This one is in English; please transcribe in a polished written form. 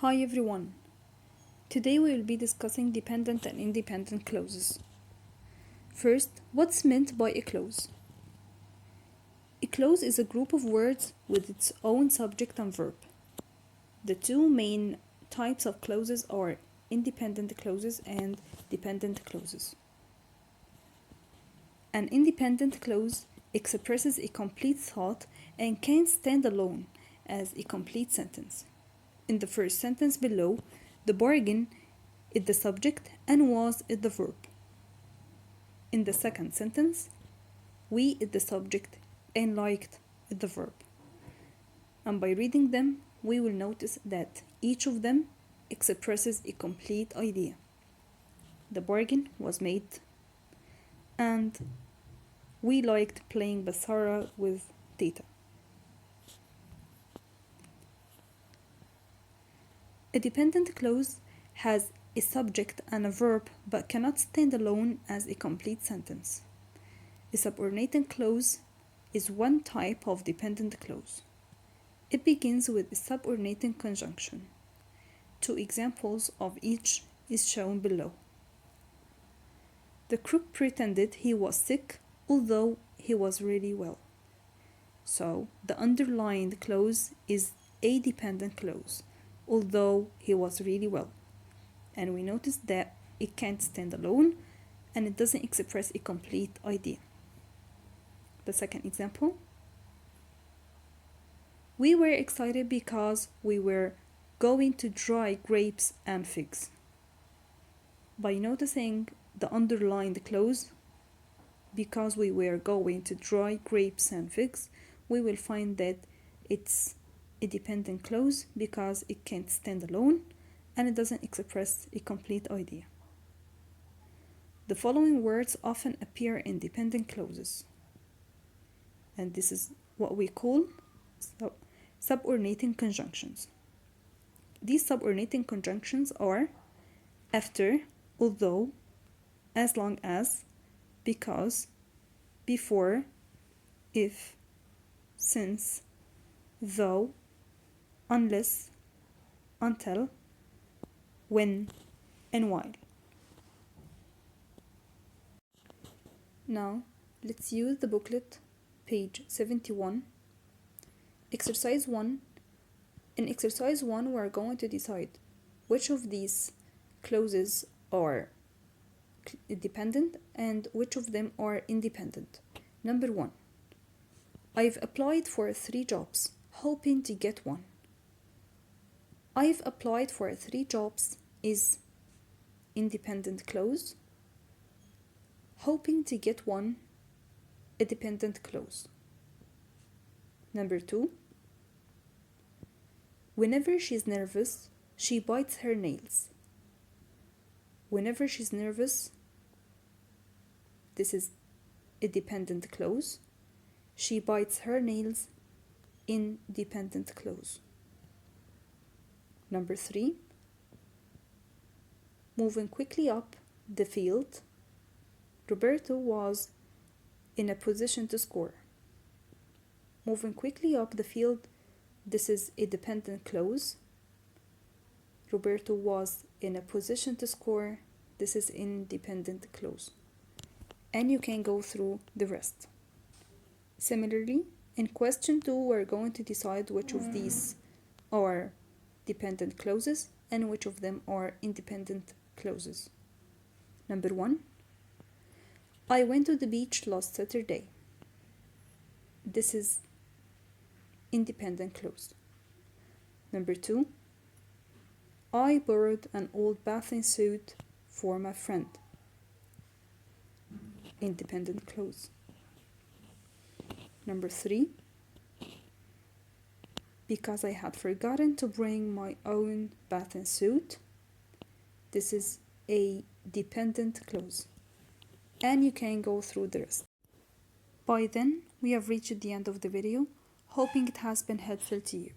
Hi everyone. Today we will be discussing dependent and independent clauses. First, what's meant by a clause? A clause is a group of words with its own subject and verb. The two main types of clauses are independent clauses and dependent clauses. An independent clause expresses a complete thought and can stand alone as a complete sentence. In the first sentence below, the bargain is the subject and was is the verb. In the second sentence, we is the subject and liked is the verb. And by reading them, we will notice that each of them expresses a complete idea. The bargain was made, and we liked playing Basara with Tita. A dependent clause has a subject and a verb but cannot stand alone as a complete sentence. A subordinating clause is one type of dependent clause. It begins with a subordinating conjunction. Two examples of each is shown below. The crook pretended he was sick although he was really well. So the underlined clause is a dependent clause, although he was really well. And we notice that it can't stand alone and it doesn't express a complete idea. The second example. We were excited because we were going to dry grapes and figs. By noticing the underlined clause, because we were going to dry grapes and figs, we will find that it's a dependent clause because it can't stand alone and it doesn't express a complete idea. The following words often appear in dependent clauses, and this is what we call subordinating conjunctions. These subordinating conjunctions are after, although, as long as, because, before, if, since, though, unless, until, when, and while. Now, let's use the booklet, page 71. Exercise 1. In exercise 1, we are going to decide which of these clauses are dependent and which of them are independent. Number 1. I've applied for 3 jobs, hoping to get one. I've applied for 3 jobs is independent clause. Hoping to get one, a dependent clause. Number 2. Whenever she's nervous, she bites her nails. Whenever she's nervous, this is a dependent clause. She bites her nails, independent clause. Number 3. Moving quickly up the field, Roberto was in a position to score. Moving quickly up the field, this is a dependent clause. Roberto was in a position to score. This is independent clause. And you can go through the rest. Similarly, in question 2, we're going to decide which of these are dependent clauses and which of them are independent clauses. Number 1. I went to the beach last Saturday. This is independent clause. Number 2. I borrowed an old bathing suit for my friend. Independent clause. Number 3. Because I had forgotten to bring my own bathing suit. This is a dependent clause. And you can go through the rest. By then, we have reached the end of the video, hoping it has been helpful to you.